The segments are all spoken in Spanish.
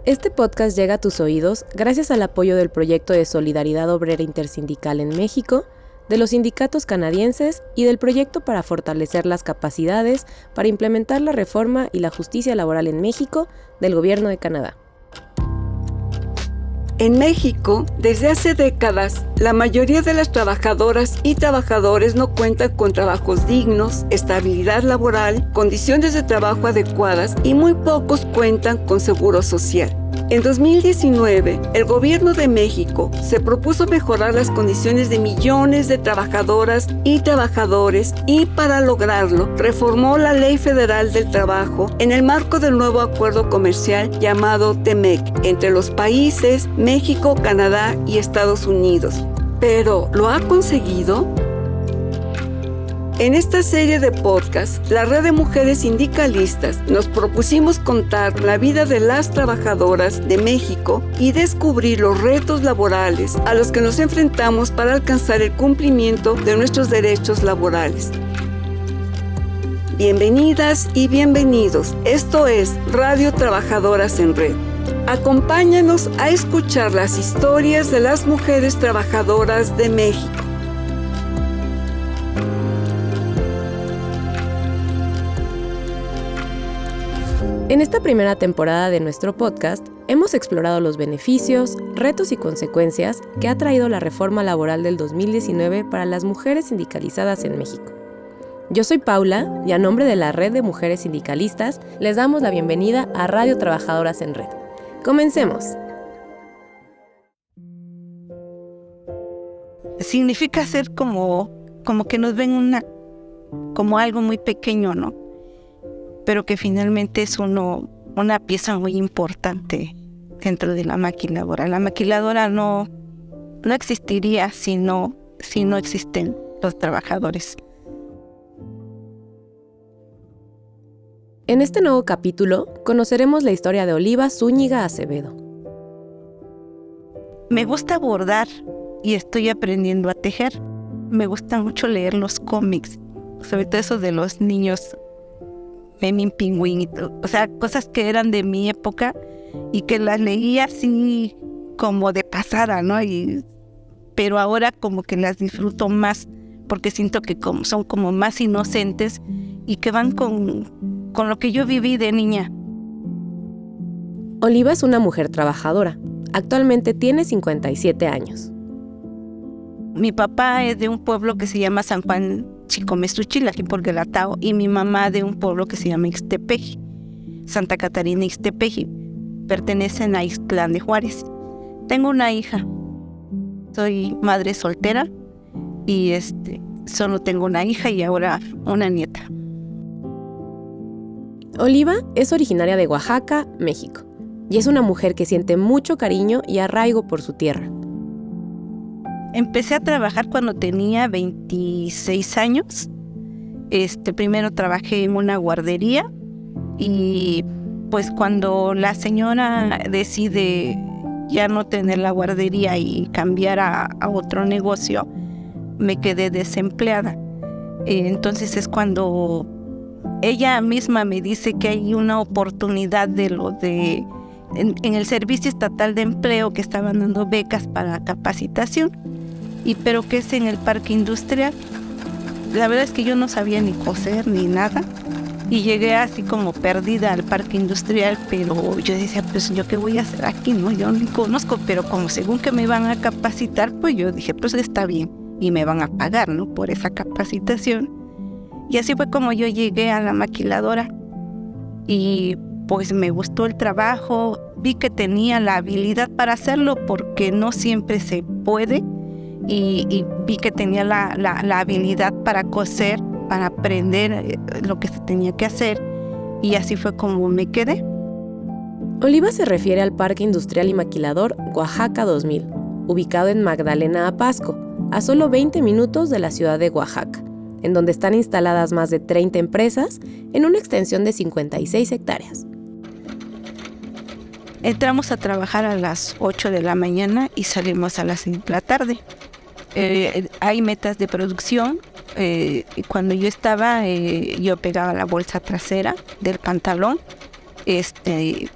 Este podcast llega a tus oídos gracias al apoyo del proyecto de Solidaridad Obrera Intersindical en México, de los sindicatos canadienses y del proyecto para fortalecer las capacidades para implementar la reforma y la justicia laboral en México del Gobierno de Canadá. En México, desde hace décadas, la mayoría de las trabajadoras y trabajadores no cuentan con trabajos dignos, estabilidad laboral, condiciones de trabajo adecuadas y muy pocos cuentan con seguro social. En 2019, el Gobierno de México se propuso mejorar las condiciones de millones de trabajadoras y trabajadores y para lograrlo reformó la Ley Federal del Trabajo en el marco del nuevo acuerdo comercial llamado TEMEC entre los países México, Canadá y Estados Unidos. ¿Pero lo ha conseguido? En esta serie de podcasts, la Red de Mujeres Sindicalistas nos propusimos contar la vida de las trabajadoras de México y descubrir los retos laborales a los que nos enfrentamos para alcanzar el cumplimiento de nuestros derechos laborales. Bienvenidas y bienvenidos. Esto es Radio Trabajadoras en Red. Acompáñanos a escuchar las historias de las mujeres trabajadoras de México. En esta primera temporada de nuestro podcast, hemos explorado los beneficios, retos y consecuencias que ha traído la reforma laboral del 2019 para las mujeres sindicalizadas en México. Yo soy Paula y a nombre de la Red de Mujeres Sindicalistas les damos la bienvenida a Radio Trabajadoras en Red. ¡Comencemos! Significa ser como que nos ven como algo muy pequeño, ¿no? Pero que finalmente es una pieza muy importante dentro de la maquiladora. La maquiladora no existiría si no existen los trabajadores. En este nuevo capítulo conoceremos la historia de Oliva Zúñiga Acevedo. Me gusta bordar y estoy aprendiendo a tejer. Me gusta mucho leer los cómics, sobre todo eso de los niños, Memín Pingüín y todo. O sea, cosas que eran de mi época y que las leía así como de pasada, ¿no? Pero ahora como que las disfruto más porque siento que son como más inocentes y que van con lo que yo viví de niña. Oliva es una mujer trabajadora. Actualmente tiene 57 años. Mi papá es de un pueblo que se llama San Juan Chicomezuchil, aquí por Guelatao, y mi mamá de un pueblo que se llama Ixtepeji, Santa Catarina Ixtepeji. Pertenecen a Ixtlán de Juárez. Tengo una hija. Soy madre soltera y solo tengo una hija y ahora una nieta. Oliva es originaria de Oaxaca, México, y es una mujer que siente mucho cariño y arraigo por su tierra. Empecé a trabajar cuando tenía 26 años. Primero trabajé en una guardería y pues cuando la señora decide ya no tener la guardería y cambiar a otro negocio, me quedé desempleada. Entonces es cuando ella misma me dice que hay una oportunidad en el Servicio Estatal de Empleo que estaban dando becas para capacitación, pero que es en el Parque Industrial. La verdad es que yo no sabía ni coser ni nada y llegué así como perdida al Parque Industrial, pero yo decía, pues yo qué voy a hacer aquí, ¿no? Yo ni conozco, pero como según que me van a capacitar, pues yo dije, pues está bien y me van a pagar, ¿no? Por esa capacitación. Y así fue como yo llegué a la maquiladora y pues me gustó el trabajo, vi que tenía la habilidad para hacerlo porque no siempre se puede y vi que tenía la habilidad para coser, para aprender lo que se tenía que hacer y así fue como me quedé. Oliva se refiere al Parque Industrial y Maquilador Oaxaca 2000, ubicado en Magdalena Apasco, a solo 20 minutos de la ciudad de Oaxaca, en donde están instaladas más de 30 empresas en una extensión de 56 hectáreas. Entramos a trabajar a las 8 de la mañana y salimos a las 6 de la tarde. Hay metas de producción. Cuando yo estaba, yo pegaba la bolsa trasera del pantalón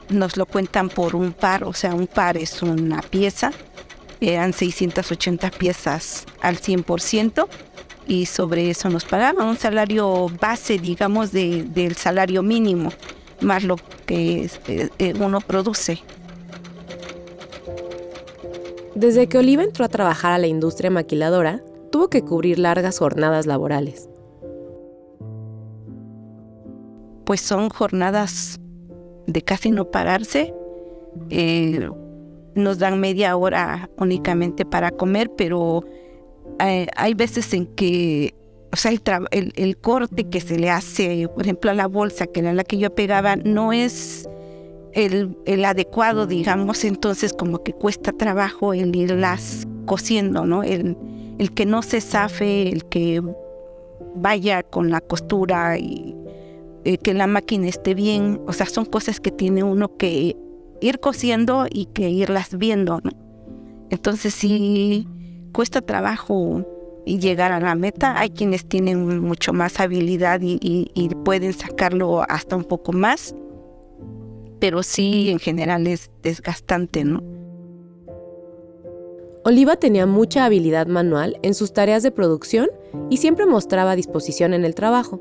nos lo cuentan por un par, o sea, un par es una pieza, eran 680 piezas al 100%, y sobre eso nos pagaban un salario base, digamos, del salario mínimo, más lo que uno produce. Desde que Oliva entró a trabajar a la industria maquiladora, tuvo que cubrir largas jornadas laborales. Pues son jornadas de casi no pararse. Nos dan media hora únicamente para comer, pero hay veces en que, o sea, el corte que se le hace, por ejemplo, a la bolsa, que era la que yo pegaba, no es el adecuado, digamos, entonces como que cuesta trabajo el irlas cosiendo, ¿no? El que no se zafe, el que vaya con la costura y que la máquina esté bien, o sea, son cosas que tiene uno que ir cosiendo y que irlas viendo, ¿no? Entonces sí cuesta trabajo llegar a la meta. Hay quienes tienen mucho más habilidad y pueden sacarlo hasta un poco más, pero sí en general es desgastante, ¿no? Oliva tenía mucha habilidad manual en sus tareas de producción y siempre mostraba disposición en el trabajo.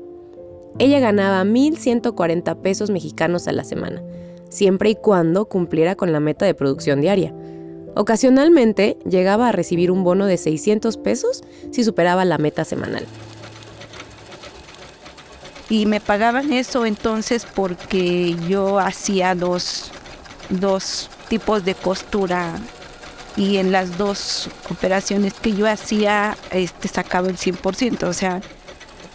Ella ganaba 1,140 pesos mexicanos a la semana, siempre y cuando cumpliera con la meta de producción diaria. Ocasionalmente llegaba a recibir un bono de 600 pesos si superaba la meta semanal. Y me pagaban eso entonces porque yo hacía dos tipos de costura, y en las dos operaciones que yo hacía sacaba el 100%, o sea,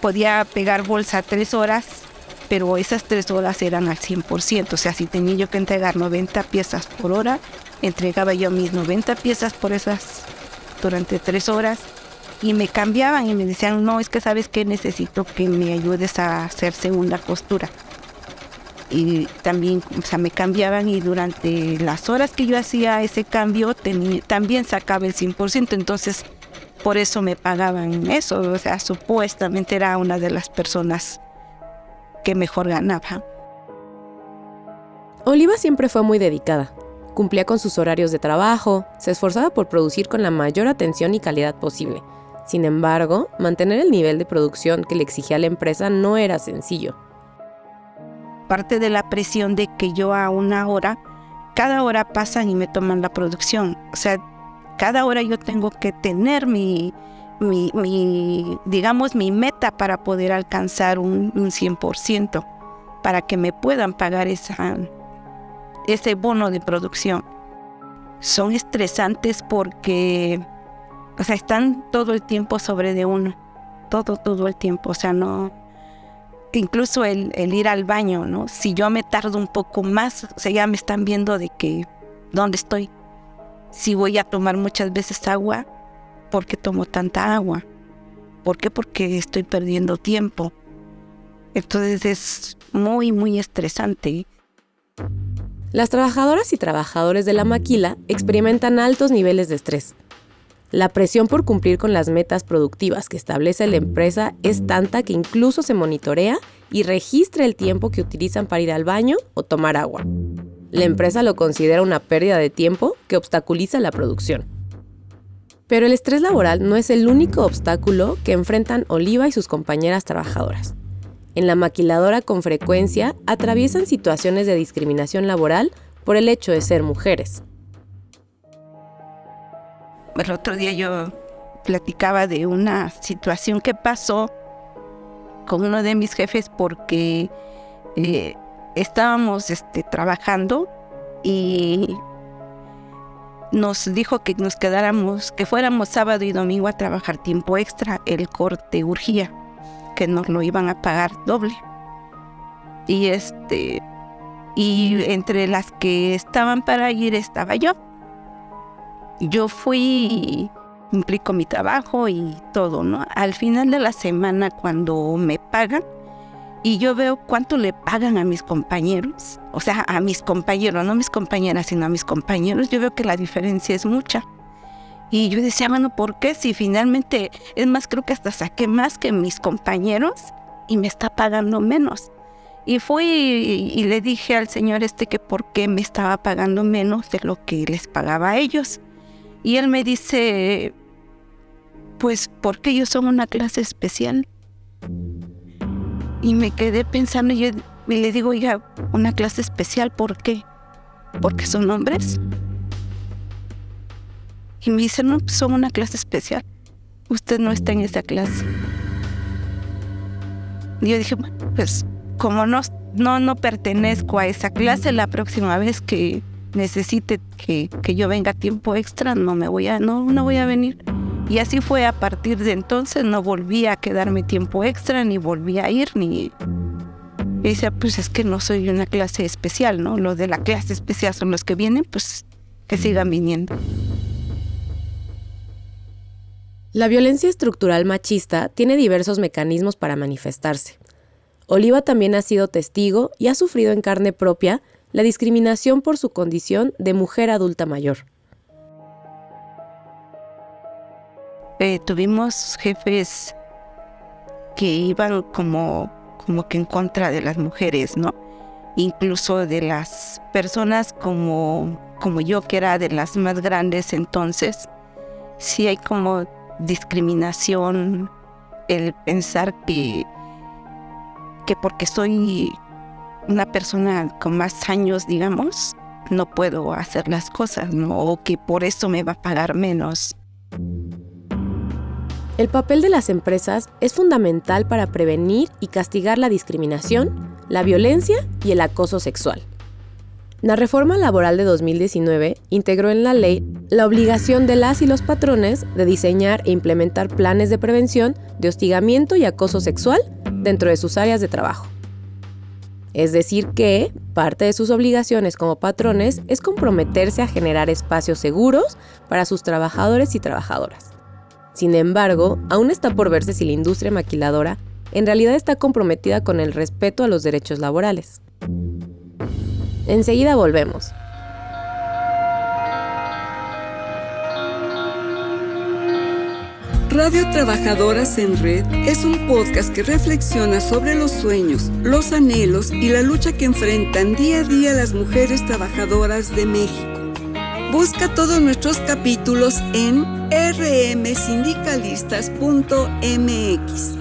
podía pegar bolsa 3 horas, pero esas 3 horas eran al 100%, o sea, si tenía yo que entregar 90 piezas por hora, entregaba yo mis 90 piezas por esas durante 3 horas, y me cambiaban y me decían, no, es que sabes que necesito que me ayudes a hacer segunda costura. Y también, o sea, me cambiaban, y durante las horas que yo hacía ese cambio también sacaba el 100%, entonces por eso me pagaban eso, o sea, supuestamente era una de las personas que mejor ganaba. Oliva siempre fue muy dedicada. Cumplía con sus horarios de trabajo, se esforzaba por producir con la mayor atención y calidad posible. Sin embargo, mantener el nivel de producción que le exigía la empresa no era sencillo. Parte de la presión de que yo a una hora, cada hora pasan y me toman la producción. O sea, cada hora yo tengo que tener mi digamos, mi meta para poder alcanzar un 100%, para que me puedan pagar ese bono de producción. Son estresantes porque, o sea, están todo el tiempo sobre de uno, todo el tiempo, o sea, no, incluso el ir al baño, ¿no? Si yo me tardo un poco más, o sea, ya me están viendo de que, ¿dónde estoy? Si voy a tomar muchas veces agua, ¿por qué tomo tanta agua? ¿Por qué? Porque estoy perdiendo tiempo. Entonces es muy, muy estresante. Las trabajadoras y trabajadores de la maquila experimentan altos niveles de estrés. La presión por cumplir con las metas productivas que establece la empresa es tanta que incluso se monitorea y registra el tiempo que utilizan para ir al baño o tomar agua. La empresa lo considera una pérdida de tiempo que obstaculiza la producción. Pero el estrés laboral no es el único obstáculo que enfrentan Oliva y sus compañeras trabajadoras. En la maquiladora con frecuencia atraviesan situaciones de discriminación laboral por el hecho de ser mujeres. El otro día yo platicaba de una situación que pasó con uno de mis jefes porque estábamos trabajando y nos dijo que nos quedáramos, que fuéramos sábado y domingo a trabajar tiempo extra. El corte urgía, que nos lo iban a pagar doble. Y entre las que estaban para ir estaba yo. Yo fui y cumplí con mi trabajo y todo, ¿no? Al final de la semana, cuando me pagan, y yo veo cuánto le pagan a mis compañeros, o sea, a mis compañeros, no a mis compañeras, sino a mis compañeros, yo veo que la diferencia es mucha. Y yo decía, bueno, ¿por qué? Si finalmente, es más, creo que hasta saqué más que mis compañeros y me está pagando menos. Y fui y le dije al señor que por qué me estaba pagando menos de lo que les pagaba a ellos. Y él me dice, pues porque ellos son una clase especial. Y me quedé pensando y le digo, oiga, ¿una clase especial por qué? ¿Porque son hombres? Y me dice, no, pues son una clase especial. Usted no está en esa clase. Y yo dije, bueno, pues como no pertenezco a esa clase, la próxima vez que necesite que yo venga a tiempo extra, no voy a venir. Y así fue. A partir de entonces no volví a quedarme tiempo extra, ni volví a ir, ni... Y decía, pues es que no soy una clase especial, ¿no? Los de la clase especial son los que vienen, pues que sigan viniendo. La violencia estructural machista tiene diversos mecanismos para manifestarse. Oliva también ha sido testigo y ha sufrido en carne propia la discriminación por su condición de mujer adulta mayor. Tuvimos jefes que iban como que en contra de las mujeres, ¿no? Incluso de las personas como yo, que era de las más grandes entonces. Sí hay como discriminación, el pensar que porque soy una persona con más años, digamos, no puedo hacer las cosas, ¿no? O que por eso me va a pagar menos. El papel de las empresas es fundamental para prevenir y castigar la discriminación, la violencia y el acoso sexual. La reforma laboral de 2019 integró en la ley la obligación de las y los patrones de diseñar e implementar planes de prevención de hostigamiento y acoso sexual dentro de sus áreas de trabajo. Es decir que parte de sus obligaciones como patrones es comprometerse a generar espacios seguros para sus trabajadores y trabajadoras. Sin embargo, aún está por verse si la industria maquiladora en realidad está comprometida con el respeto a los derechos laborales. Enseguida volvemos. Radio Trabajadoras en Red es un podcast que reflexiona sobre los sueños, los anhelos y la lucha que enfrentan día a día las mujeres trabajadoras de México. Busca todos nuestros capítulos en rmsindicalistas.mx.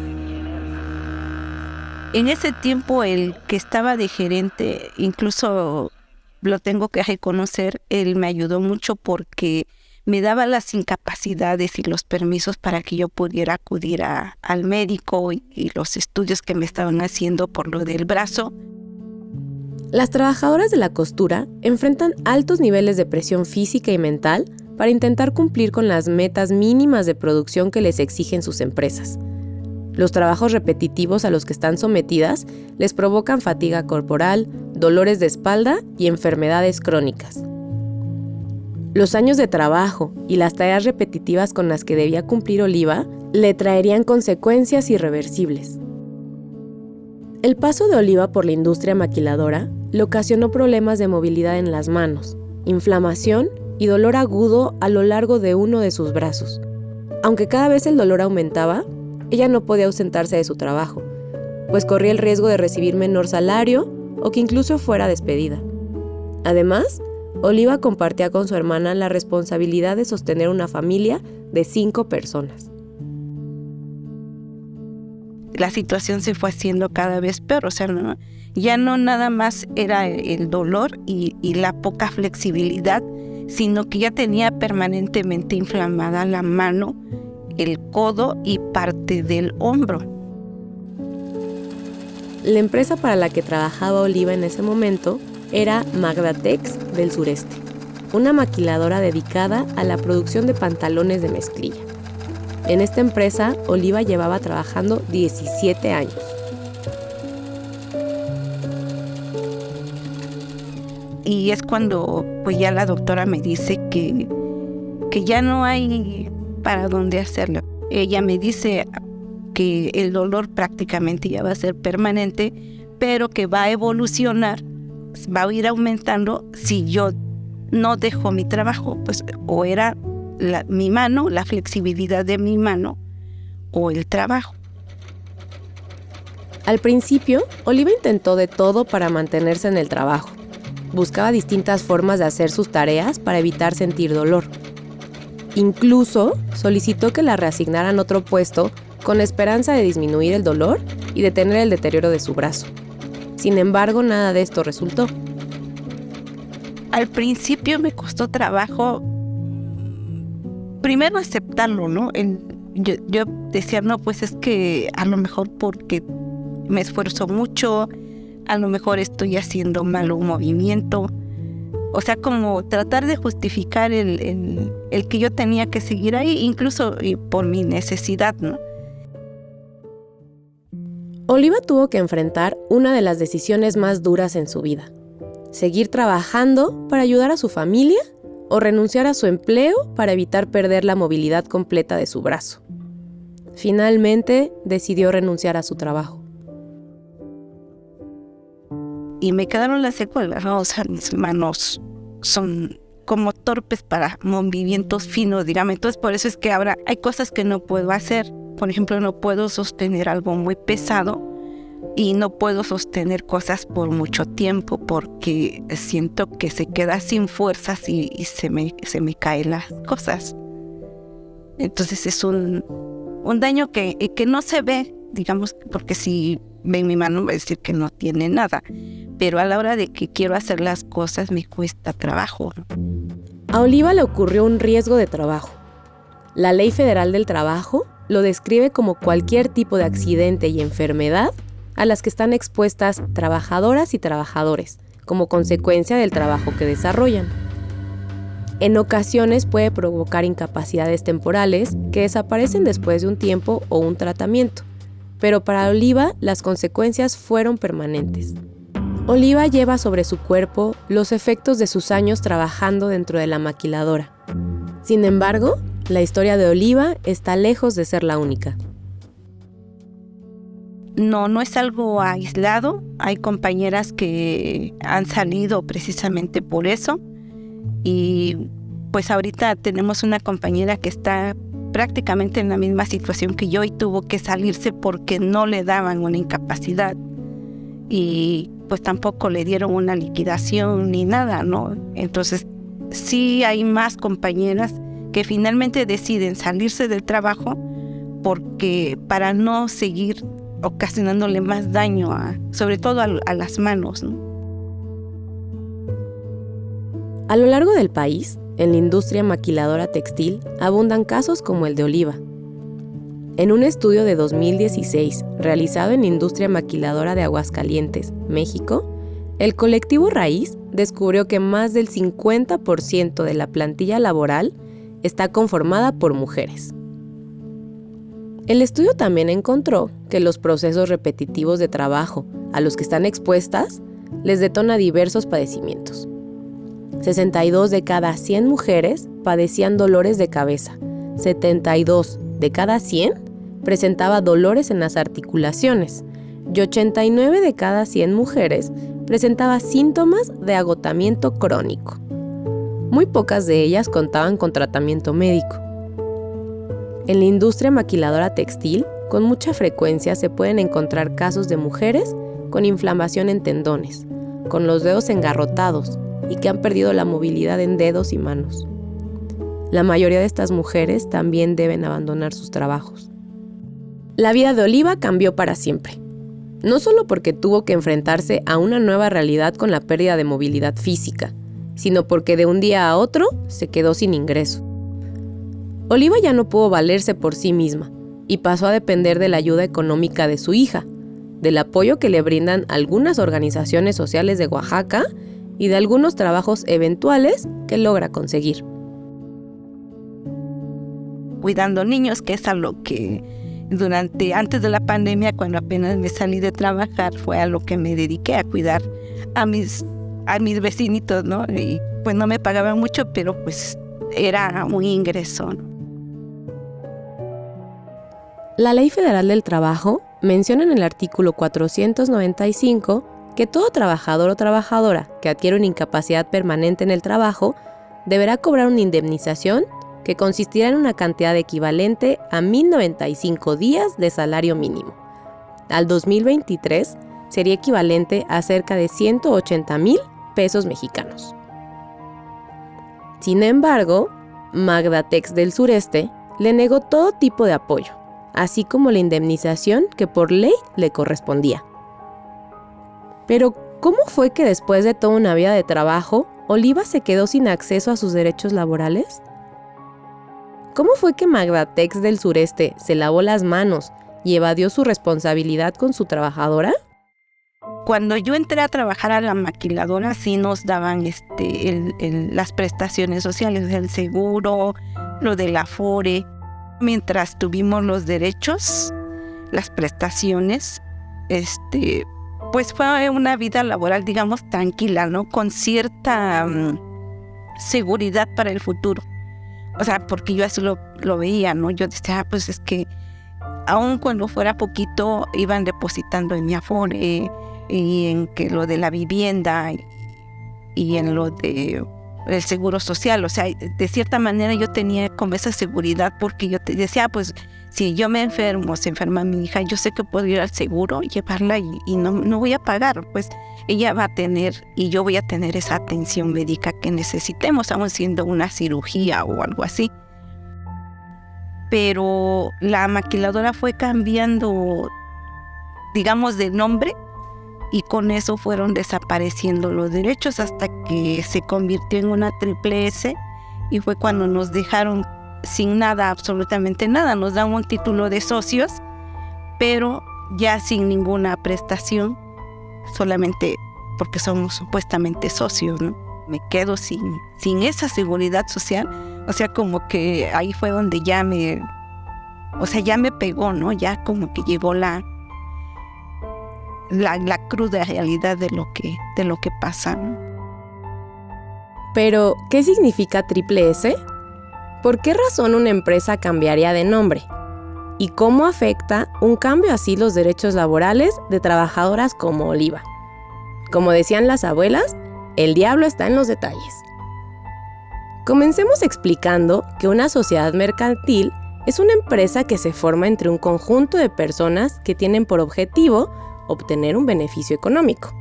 En ese tiempo el que estaba de gerente, incluso lo tengo que reconocer, él me ayudó mucho porque me daba las incapacidades y los permisos para que yo pudiera acudir al médico y los estudios que me estaban haciendo por lo del brazo. Las trabajadoras de la costura enfrentan altos niveles de presión física y mental para intentar cumplir con las metas mínimas de producción que les exigen sus empresas. Los trabajos repetitivos a los que están sometidas les provocan fatiga corporal, dolores de espalda y enfermedades crónicas. Los años de trabajo y las tareas repetitivas con las que debía cumplir Oliva le traerían consecuencias irreversibles. El paso de Oliva por la industria maquiladora le ocasionó problemas de movilidad en las manos, inflamación y dolor agudo a lo largo de uno de sus brazos. Aunque cada vez el dolor aumentaba, ella no podía ausentarse de su trabajo, pues corría el riesgo de recibir menor salario o que incluso fuera despedida. Además, Oliva compartía con su hermana la responsabilidad de sostener una familia de 5 personas. La situación se fue haciendo cada vez peor, ya no nada más era el dolor y la poca flexibilidad, sino que ya tenía permanentemente inflamada la mano, el codo y parte del hombro. La empresa para la que trabajaba Oliva en ese momento era Magdatex del Sureste, una maquiladora dedicada a la producción de pantalones de mezclilla. En esta empresa, Oliva llevaba trabajando 17 años. Y es cuando pues ya la doctora me dice que ya no hay para dónde hacerlo. Ella me dice que el dolor prácticamente ya va a ser permanente, pero que va a evolucionar, va a ir aumentando si yo no dejo mi trabajo, pues o era mi mano, la flexibilidad de mi mano o el trabajo. Al principio, Oliva intentó de todo para mantenerse en el trabajo. Buscaba distintas formas de hacer sus tareas para evitar sentir dolor. Incluso solicitó que la reasignaran a otro puesto con esperanza de disminuir el dolor y detener el deterioro de su brazo. Sin embargo, nada de esto resultó. Al principio me costó trabajo, primero aceptarlo, ¿no? Yo decía, no, pues es que a lo mejor porque me esfuerzo mucho, a lo mejor estoy haciendo mal un movimiento. O sea, como tratar de justificar el que yo tenía que seguir ahí, incluso por mi necesidad, ¿no? Oliva tuvo que enfrentar una de las decisiones más duras en su vida: seguir trabajando para ayudar a su familia o renunciar a su empleo para evitar perder la movilidad completa de su brazo. Finalmente, decidió renunciar a su trabajo. Y me quedaron las secuelas, ¿no? O sea, mis manos son como torpes para movimientos finos, digamos. Entonces, por eso es que ahora hay cosas que no puedo hacer. Por ejemplo, no puedo sostener algo muy pesado y no puedo sostener cosas por mucho tiempo porque siento que se queda sin fuerzas y se me caen las cosas. Entonces es un daño que no se ve, digamos, porque si ven mi mano va a decir que no tiene nada, pero a la hora de que quiero hacer las cosas me cuesta trabajo. A Oliva le ocurrió un riesgo de trabajo. La Ley Federal del Trabajo lo describe como cualquier tipo de accidente y enfermedad a las que están expuestas trabajadoras y trabajadores como consecuencia del trabajo que desarrollan. En ocasiones puede provocar incapacidades temporales que desaparecen después de un tiempo o un tratamiento, pero para Oliva las consecuencias fueron permanentes. Oliva lleva sobre su cuerpo los efectos de sus años trabajando dentro de la maquiladora. Sin embargo, la historia de Oliva está lejos de ser la única. No es algo aislado. Hay compañeras que han salido precisamente por eso. Y pues ahorita tenemos una compañera que está prácticamente en la misma situación que yo y tuvo que salirse porque no le daban una incapacidad. Y pues tampoco le dieron una liquidación ni nada, ¿no? Entonces sí hay más compañeras que finalmente deciden salirse del trabajo porque para no seguir ocasionándole más daño, sobre todo a las manos, ¿no? A lo largo del país, en la industria maquiladora textil, abundan casos como el de Oliva. En un estudio de 2016, realizado en la industria maquiladora de Aguascalientes, México, el colectivo Raíz descubrió que más del 50% de la plantilla laboral está conformada por mujeres. El estudio también encontró que los procesos repetitivos de trabajo a los que están expuestas les detona diversos padecimientos. 62 de cada 100 mujeres padecían dolores de cabeza, 72 de cada 100 presentaba dolores en las articulaciones y 89 de cada 100 mujeres presentaba síntomas de agotamiento crónico. Muy pocas de ellas contaban con tratamiento médico. En la industria maquiladora textil, con mucha frecuencia se pueden encontrar casos de mujeres con inflamación en tendones, con los dedos engarrotados y que han perdido la movilidad en dedos y manos. La mayoría de estas mujeres también deben abandonar sus trabajos. La vida de Oliva cambió para siempre. No solo porque tuvo que enfrentarse a una nueva realidad con la pérdida de movilidad física, sino porque de un día a otro se quedó sin ingreso. Oliva ya no pudo valerse por sí misma y pasó a depender de la ayuda económica de su hija, del apoyo que le brindan algunas organizaciones sociales de Oaxaca y de algunos trabajos eventuales que logra conseguir. Cuidando niños, que es a lo que antes de la pandemia, cuando apenas me salí de trabajar, fue a lo que me dediqué, a cuidar a mis vecinitos, ¿no? Y pues no me pagaban mucho, pero pues era un ingreso, ¿no? La Ley Federal del Trabajo menciona en el artículo 495 que todo trabajador o trabajadora que adquiere una incapacidad permanente en el trabajo deberá cobrar una indemnización que consistirá en una cantidad equivalente a 1,095 días de salario mínimo, al 2023 sería equivalente a cerca de 180,000 pesos mexicanos. Sin embargo, Magdatex del Sureste le negó todo tipo de apoyo, así como la indemnización que por ley le correspondía. Pero, ¿cómo fue que después de toda una vida de trabajo, Oliva se quedó sin acceso a sus derechos laborales? ¿Cómo fue que Magdatex del Sureste se lavó las manos y evadió su responsabilidad con su trabajadora? Cuando yo entré a trabajar a la maquiladora, sí nos daban las prestaciones sociales, el seguro, lo del Afore. Mientras tuvimos los derechos, las prestaciones, pues fue una vida laboral, digamos, tranquila, ¿no? Con cierta seguridad para el futuro. O sea, porque yo así lo veía, ¿no? Yo decía, pues es que aun cuando fuera poquito, iban depositando en mi Afore, y en que lo de la vivienda y en lo de el seguro social. O sea, de cierta manera yo tenía como esa seguridad, porque yo te decía, pues si yo me enfermo, se enferma mi hija, yo sé que puedo ir al seguro, llevarla y no voy a pagar, pues ella va a tener y yo voy a tener esa atención médica que necesitemos, aun siendo una cirugía o algo así. Pero la maquiladora fue cambiando, digamos, de nombre, y con eso fueron desapareciendo los derechos hasta que se convirtió en una triple S, y fue cuando nos dejaron sin nada, absolutamente nada. Nos dan un título de socios, pero ya sin ninguna prestación, solamente porque somos supuestamente socios, ¿no? Me quedo sin esa seguridad social. O sea, como que ahí fue donde ya me pegó, ¿no? Ya como que llegó la cruda realidad de lo que pasa, ¿no? Pero, ¿qué significa triple S? ¿Por qué razón una empresa cambiaría de nombre? ¿Y cómo afecta un cambio así los derechos laborales de trabajadoras como Oliva? Como decían las abuelas, el diablo está en los detalles. Comencemos explicando que una sociedad mercantil es una empresa que se forma entre un conjunto de personas que tienen por objetivo obtener un beneficio económico.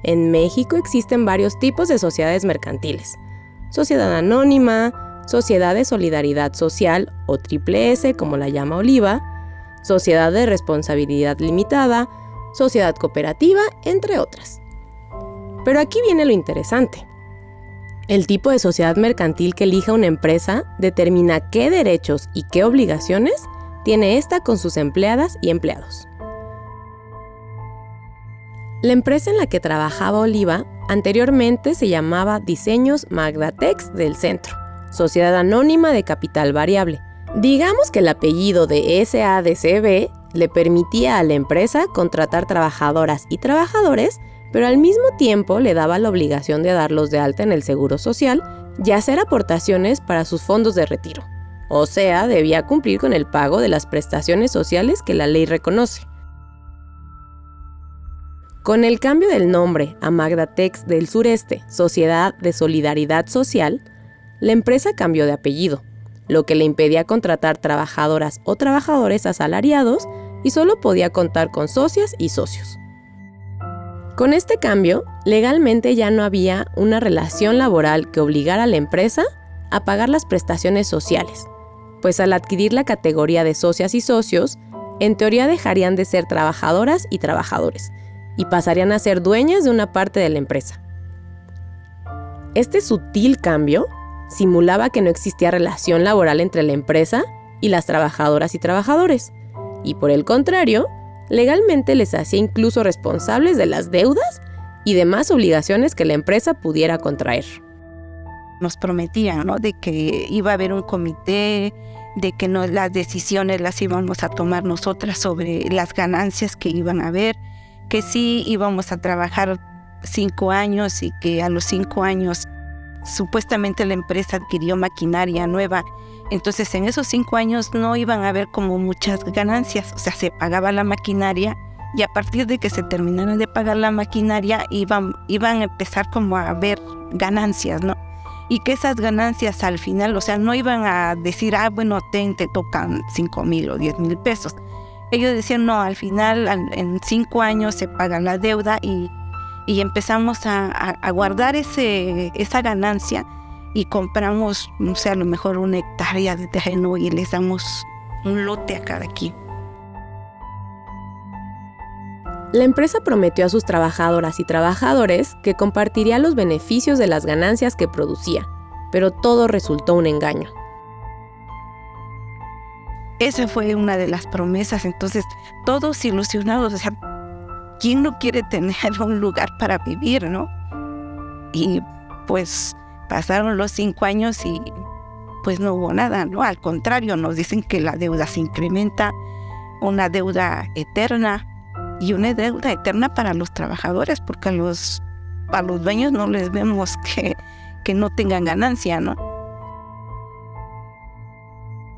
En México existen varios tipos de sociedades mercantiles: sociedad anónima, sociedad de solidaridad social o triple S, como la llama Oliva, sociedad de responsabilidad limitada, sociedad cooperativa, entre otras. Pero aquí viene lo interesante. El tipo de sociedad mercantil que elija una empresa determina qué derechos y qué obligaciones tiene esta con sus empleadas y empleados. La empresa en la que trabajaba Oliva anteriormente se llamaba Diseños Magdatex del Centro, sociedad anónima de capital variable. Digamos que el apellido de SADCB le permitía a la empresa contratar trabajadoras y trabajadores, pero al mismo tiempo le daba la obligación de darlos de alta en el seguro social y hacer aportaciones para sus fondos de retiro. O sea, debía cumplir con el pago de las prestaciones sociales que la ley reconoce. Con el cambio del nombre a Magdatex del Sureste, Sociedad de Solidaridad Social, la empresa cambió de apellido, lo que le impedía contratar trabajadoras o trabajadores asalariados y solo podía contar con socias y socios. Con este cambio, legalmente ya no había una relación laboral que obligara a la empresa a pagar las prestaciones sociales, pues al adquirir la categoría de socias y socios, en teoría dejarían de ser trabajadoras y trabajadores, y pasarían a ser dueñas de una parte de la empresa. Este sutil cambio simulaba que no existía relación laboral entre la empresa y las trabajadoras y trabajadores, y por el contrario, legalmente les hacía incluso responsables de las deudas y demás obligaciones que la empresa pudiera contraer. Nos prometían, ¿no?, de que iba a haber un comité, de que las decisiones las íbamos a tomar nosotras sobre las ganancias que iban a haber, que sí íbamos a trabajar 5 años y que a los 5 años supuestamente la empresa adquirió maquinaria nueva. Entonces en esos 5 años no iban a haber como muchas ganancias. O sea, se pagaba la maquinaria y a partir de que se terminara de pagar la maquinaria iban a empezar como a haber ganancias, ¿no? Y que esas ganancias al final, o sea, no iban a decir, bueno, te tocan 5,000 o 10,000 pesos. ellos decían, no, al final en 5 años se paga la deuda y empezamos a guardar esa ganancia y compramos, no sé, a lo mejor 1 hectárea de terreno y les damos un lote a cada quien. La empresa prometió a sus trabajadoras y trabajadores que compartiría los beneficios de las ganancias que producía, pero todo resultó un engaño. Esa fue una de las promesas, entonces todos ilusionados, o sea, ¿quién no quiere tener un lugar para vivir, no? Y pues pasaron los 5 años y pues no hubo nada, ¿no? Al contrario, nos dicen que la deuda se incrementa, una deuda eterna, y una deuda eterna para los trabajadores, porque a los dueños no les vemos que no tengan ganancia, ¿no?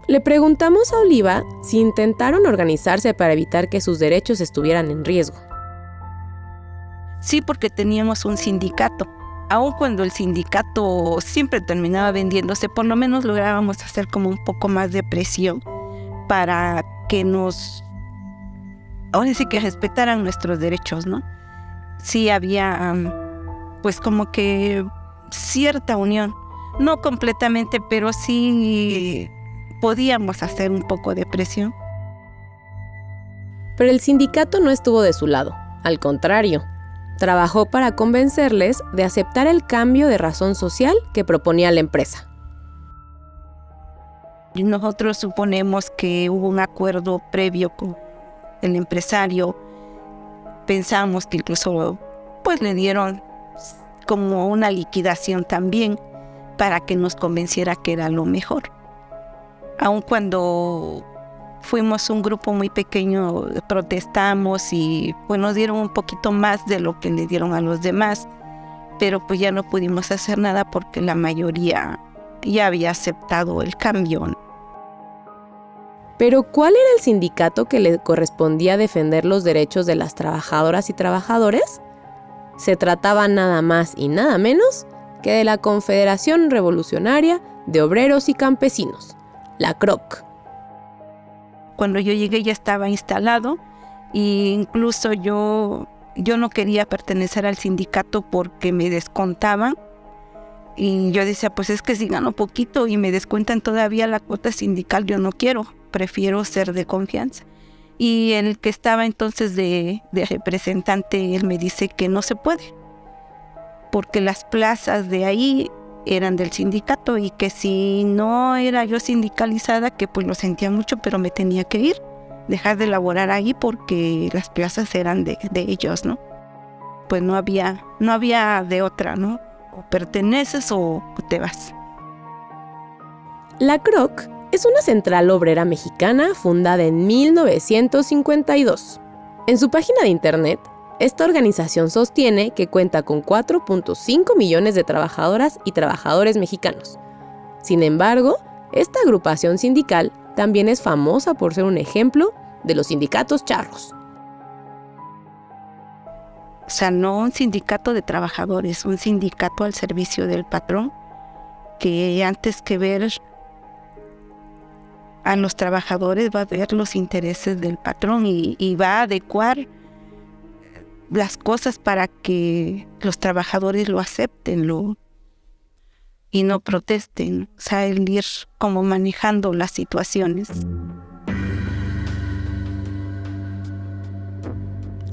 Le preguntamos a Oliva si intentaron organizarse para evitar que sus derechos estuvieran en riesgo. Sí, porque teníamos un sindicato. Aun cuando el sindicato siempre terminaba vendiéndose, por lo menos lográbamos hacer como un poco más de presión para que ahora sí que respetaran nuestros derechos, ¿no? Sí había, pues como que cierta unión, no completamente, pero sí podíamos hacer un poco de presión. Pero el sindicato no estuvo de su lado, al contrario, trabajó para convencerles de aceptar el cambio de razón social que proponía la empresa. Nosotros suponemos que hubo un acuerdo previo con el empresario, pensamos que incluso pues le dieron como una liquidación también para que nos convenciera que era lo mejor. Aun cuando fuimos un grupo muy pequeño, protestamos y pues nos dieron un poquito más de lo que le dieron a los demás, pero pues ya no pudimos hacer nada porque la mayoría ya había aceptado el cambio. Pero ¿cuál era el sindicato que le correspondía defender los derechos de las trabajadoras y trabajadores? Se trataba nada más y nada menos que de la Confederación Revolucionaria de Obreros y Campesinos, la CROC. Cuando yo llegué ya estaba instalado e incluso yo no quería pertenecer al sindicato porque me descontaban. Y yo decía, pues es que si gano poquito y me descuentan todavía la cuota sindical, yo no quiero, prefiero ser de confianza. Y el que estaba entonces de representante, él me dice que no se puede, porque las plazas de ahí eran del sindicato y que si no era yo sindicalizada, que pues lo sentía mucho, pero me tenía que ir, dejar de laborar ahí porque las plazas eran de ellos, ¿no? Pues no había de otra, ¿no? O perteneces o te vas. La CROC es una central obrera mexicana fundada en 1952. En su página de internet, esta organización sostiene que cuenta con 4.5 millones de trabajadoras y trabajadores mexicanos. Sin embargo, esta agrupación sindical también es famosa por ser un ejemplo de los sindicatos charros. O sea, no un sindicato de trabajadores, un sindicato al servicio del patrón, que antes que ver a los trabajadores va a ver los intereses del patrón y va a adecuar las cosas para que los trabajadores lo acepten y no protesten. O sea, el ir como manejando las situaciones.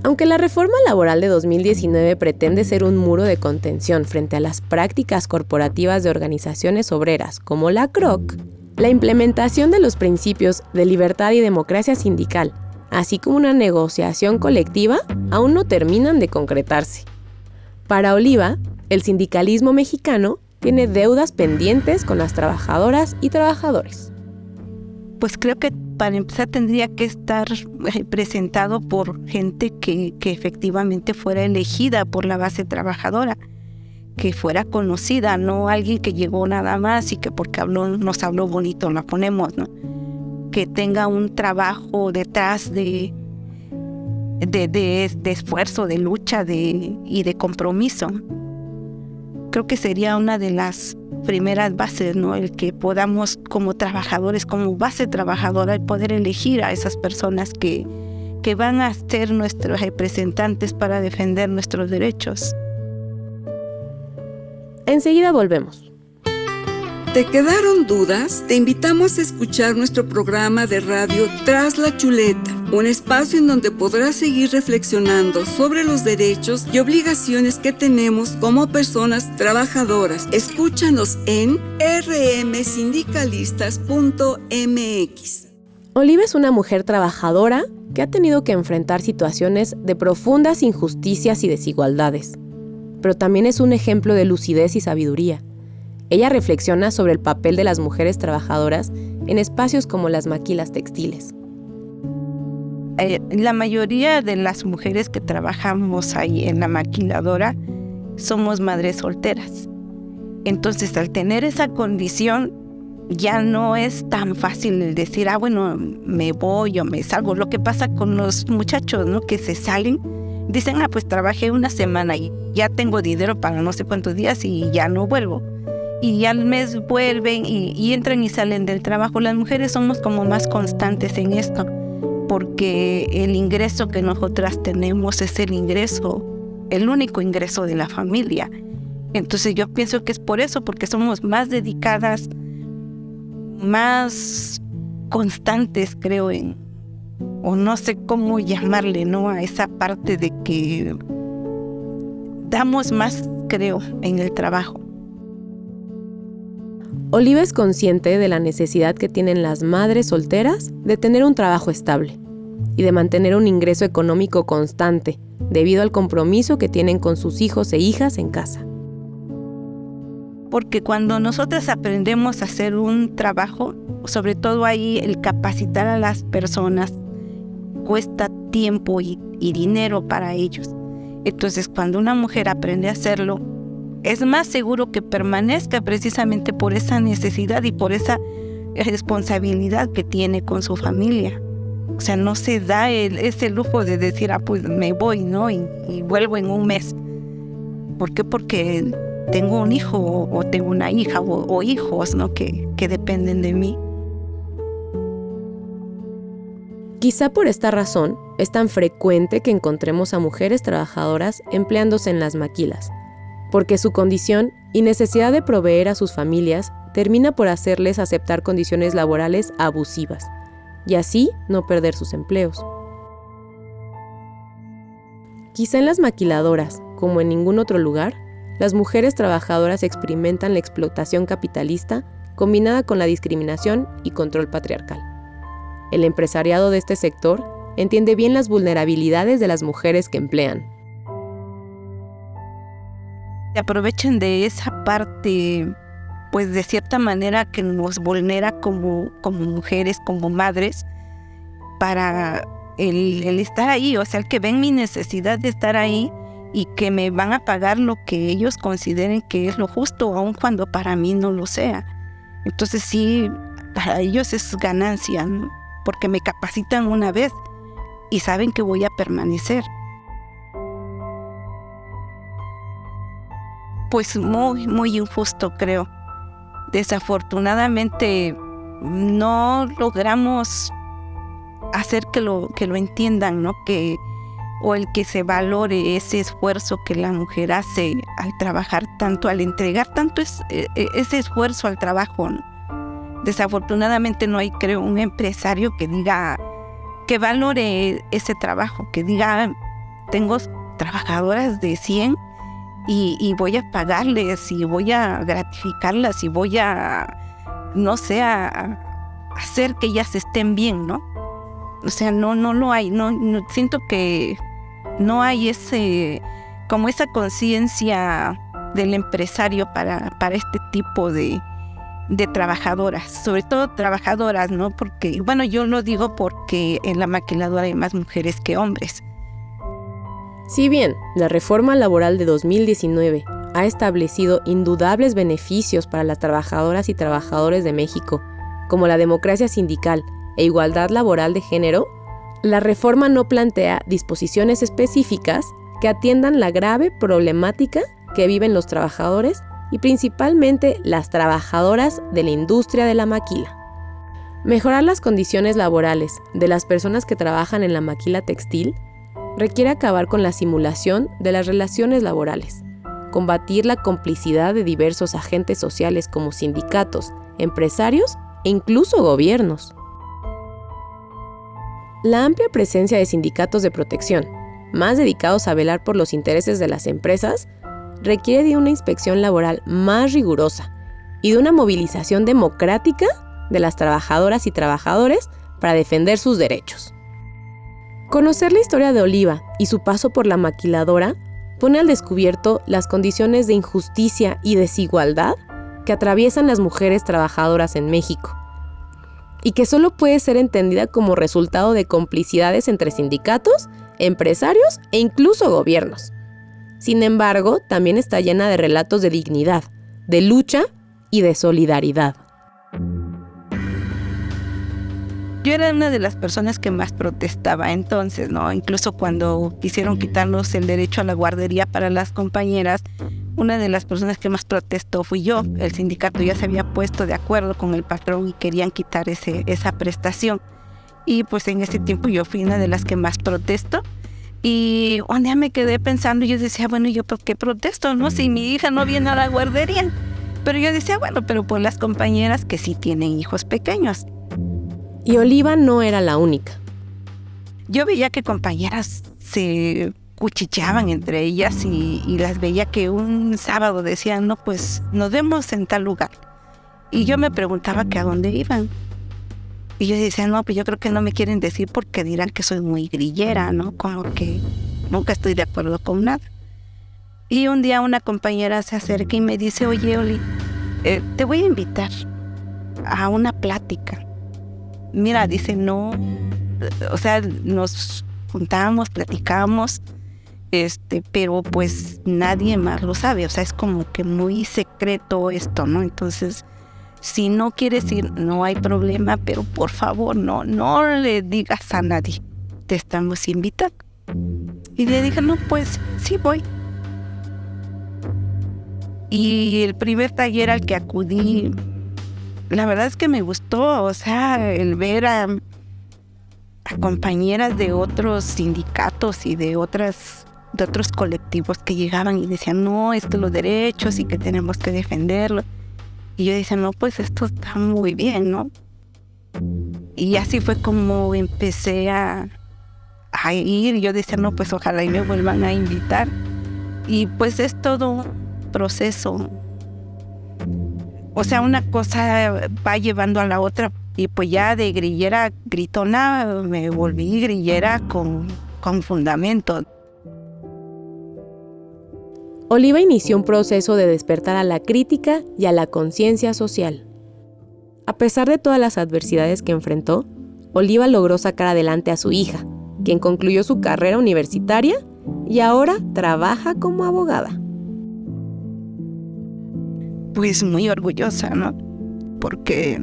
Aunque la reforma laboral de 2019 pretende ser un muro de contención frente a las prácticas corporativas de organizaciones obreras como la CROC, la implementación de los principios de libertad y democracia sindical, así como una negociación colectiva, aún no terminan de concretarse. Para Oliva, el sindicalismo mexicano tiene deudas pendientes con las trabajadoras y trabajadores. Pues creo que para empezar tendría que estar representado por gente que efectivamente fuera elegida por la base trabajadora, que fuera conocida, no alguien que llegó nada más y que porque nos habló bonito la ponemos, ¿no? Que tenga un trabajo detrás de esfuerzo, de lucha y de compromiso. Creo que sería una de las primeras bases, ¿no? El que podamos como trabajadores, como base trabajadora, el poder elegir a esas personas que van a ser nuestros representantes para defender nuestros derechos. Enseguida volvemos. ¿Te quedaron dudas? Te invitamos a escuchar nuestro programa de radio Tras la Chuleta, un espacio en donde podrás seguir reflexionando sobre los derechos y obligaciones que tenemos como personas trabajadoras. Escúchanos en rmsindicalistas.mx. Oliva es una mujer trabajadora que ha tenido que enfrentar situaciones de profundas injusticias y desigualdades, pero también es un ejemplo de lucidez y sabiduría. Ella reflexiona sobre el papel de las mujeres trabajadoras en espacios como las maquilas textiles. La mayoría de las mujeres que trabajamos ahí en la maquiladora somos madres solteras. Entonces, al tener esa condición, ya no es tan fácil el decir, bueno, me voy o me salgo. Lo que pasa con los muchachos, ¿no? Que se salen, dicen, pues trabajé una semana y ya tengo dinero para no sé cuántos días y ya no vuelvo. Y al mes vuelven y entran y salen del trabajo. Las mujeres somos como más constantes en esto, porque el ingreso que nosotras tenemos es el único ingreso de la familia. Entonces yo pienso que es por eso, porque somos más dedicadas, más constantes, creo, o no sé cómo llamarle, ¿no? A esa parte de que damos más, creo, en el trabajo. Oliva es consciente de la necesidad que tienen las madres solteras de tener un trabajo estable y de mantener un ingreso económico constante debido al compromiso que tienen con sus hijos e hijas en casa. Porque cuando nosotras aprendemos a hacer un trabajo, sobre todo ahí el capacitar a las personas cuesta tiempo y dinero para ellos. Entonces, cuando una mujer aprende a hacerlo, es más seguro que permanezca precisamente por esa necesidad y por esa responsabilidad que tiene con su familia. O sea, no se da ese lujo de decir, pues me voy, ¿no? Y vuelvo en un mes. ¿Por qué? Porque tengo un hijo o tengo una hija o hijos, ¿no? Que dependen de mí. Quizá por esta razón es tan frecuente que encontremos a mujeres trabajadoras empleándose en las maquilas, porque su condición y necesidad de proveer a sus familias termina por hacerles aceptar condiciones laborales abusivas y así no perder sus empleos. Quizá en las maquiladoras, como en ningún otro lugar, las mujeres trabajadoras experimentan la explotación capitalista combinada con la discriminación y control patriarcal. El empresariado de este sector entiende bien las vulnerabilidades de las mujeres que emplean. Se aprovechan de esa parte, pues de cierta manera que nos vulnera como mujeres, como madres, para el estar ahí, o sea, el que ven mi necesidad de estar ahí y que me van a pagar lo que ellos consideren que es lo justo, aun cuando para mí no lo sea. Entonces sí, para ellos es ganancia, ¿no? Porque me capacitan una vez y saben que voy a permanecer. Pues muy, muy injusto, creo. Desafortunadamente no logramos hacer que lo entiendan, ¿no? O el que se valore ese esfuerzo que la mujer hace al trabajar tanto, al entregar tanto ese esfuerzo al trabajo, ¿no? Desafortunadamente no hay, creo, un empresario que diga, que valore ese trabajo, que diga, tengo trabajadoras de 100 y voy a pagarles y voy a gratificarlas y voy a, no sé, a hacer que ellas estén bien, ¿no? O sea, no lo hay, no siento que no hay como esa conciencia del empresario para este tipo de trabajadoras, sobre todo trabajadoras, ¿no? Porque, bueno, yo lo digo porque en la maquiladora hay más mujeres que hombres. Si bien la reforma laboral de 2019 ha establecido indudables beneficios para las trabajadoras y trabajadores de México, como la democracia sindical e igualdad laboral de género, la reforma no plantea disposiciones específicas que atiendan la grave problemática que viven los trabajadores y principalmente las trabajadoras de la industria de la maquila. Mejorar las condiciones laborales de las personas que trabajan en la maquila textil requiere acabar con la simulación de las relaciones laborales, combatir la complicidad de diversos agentes sociales como sindicatos, empresarios e incluso gobiernos. La amplia presencia de sindicatos de protección, más dedicados a velar por los intereses de las empresas, requiere de una inspección laboral más rigurosa y de una movilización democrática de las trabajadoras y trabajadores para defender sus derechos. Conocer la historia de Oliva y su paso por la maquiladora pone al descubierto las condiciones de injusticia y desigualdad que atraviesan las mujeres trabajadoras en México, y que solo puede ser entendida como resultado de complicidades entre sindicatos, empresarios e incluso gobiernos. Sin embargo, también está llena de relatos de dignidad, de lucha y de solidaridad. Yo era una de las personas que más protestaba entonces, ¿no? Incluso cuando quisieron quitarnos el derecho a la guardería para las compañeras, una de las personas que más protestó fui yo. El sindicato ya se había puesto de acuerdo con el patrón y querían quitar esa prestación. Y pues en ese tiempo yo fui una de las que más protestó. Y un día me quedé pensando y yo decía, bueno, ¿yo por qué protesto, no? Si mi hija no viene a la guardería. Pero yo decía, bueno, pero por las compañeras que sí tienen hijos pequeños. Y Oliva no era la única. Yo veía que compañeras se cuchicheaban entre ellas y las veía que un sábado decían, no, pues nos vemos en tal lugar. Y yo me preguntaba que a dónde iban. Y yo decía, no, pues yo creo que no me quieren decir porque dirán que soy muy grillera, ¿no? Como que nunca estoy de acuerdo con nada. Y un día una compañera se acerca y me dice, oye, Oli, te voy a invitar a una plática. Mira, dice, no, o sea, nos juntamos, platicamos, pero pues nadie más lo sabe, o sea, es como que muy secreto esto, ¿no? Entonces, si no quieres ir, no hay problema, pero por favor, no le digas a nadie, te estamos invitando. Y le dije, no, pues sí voy. Y el primer taller al que acudí, la verdad es que me gustó, o sea, el ver a compañeras de otros sindicatos y de otros colectivos que llegaban y decían, no, los derechos y que tenemos que defenderlos. Y yo decía, no, pues esto está muy bien, ¿no? Y así fue como empecé a ir. Yo decía, no, pues ojalá y me vuelvan a invitar. Y pues es todo un proceso. O sea, una cosa va llevando a la otra. Y pues ya de grillera gritona me volví grillera con fundamento. Oliva inició un proceso de despertar a la crítica y a la conciencia social. A pesar de todas las adversidades que enfrentó, Oliva logró sacar adelante a su hija, quien concluyó su carrera universitaria y ahora trabaja como abogada. Pues muy orgullosa, ¿no? Porque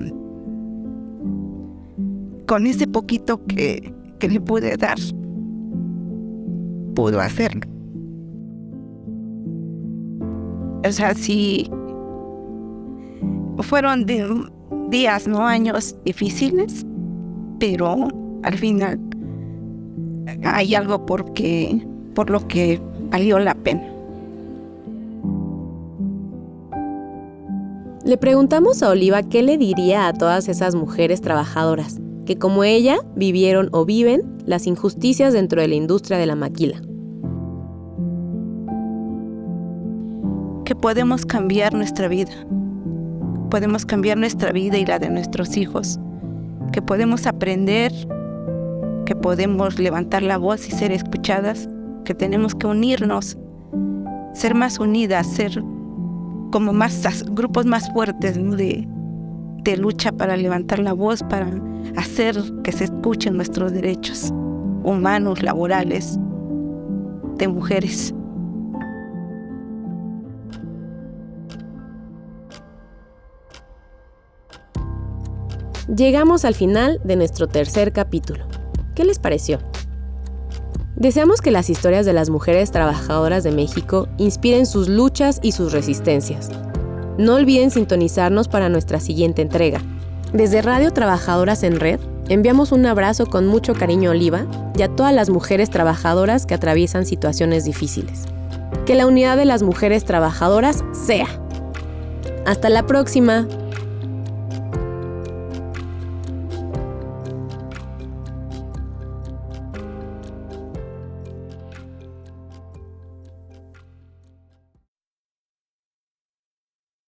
con ese poquito que le pude dar, pudo hacerlo. O sea, sí, fueron días, no años difíciles, pero al final hay algo por lo que valió la pena. Le preguntamos a Oliva qué le diría a todas esas mujeres trabajadoras que, como ella, vivieron o viven las injusticias dentro de la industria de la maquila. Que podemos cambiar nuestra vida. Podemos cambiar nuestra vida y la de nuestros hijos. Que podemos aprender, que podemos levantar la voz y ser escuchadas, que tenemos que unirnos, ser más unidas, ser como grupos más fuertes, ¿no? de lucha para levantar la voz, para hacer que se escuchen nuestros derechos humanos, laborales, de mujeres. Llegamos al final de nuestro tercer capítulo. ¿Qué les pareció? Deseamos que las historias de las mujeres trabajadoras de México inspiren sus luchas y sus resistencias, No olviden sintonizarnos para nuestra siguiente entrega. Desde Radio Trabajadoras en Red, enviamos un abrazo con mucho cariño a Oliva y a todas las mujeres trabajadoras que atraviesan situaciones difíciles. Que la unidad de las mujeres trabajadoras sea. ¡Hasta la próxima!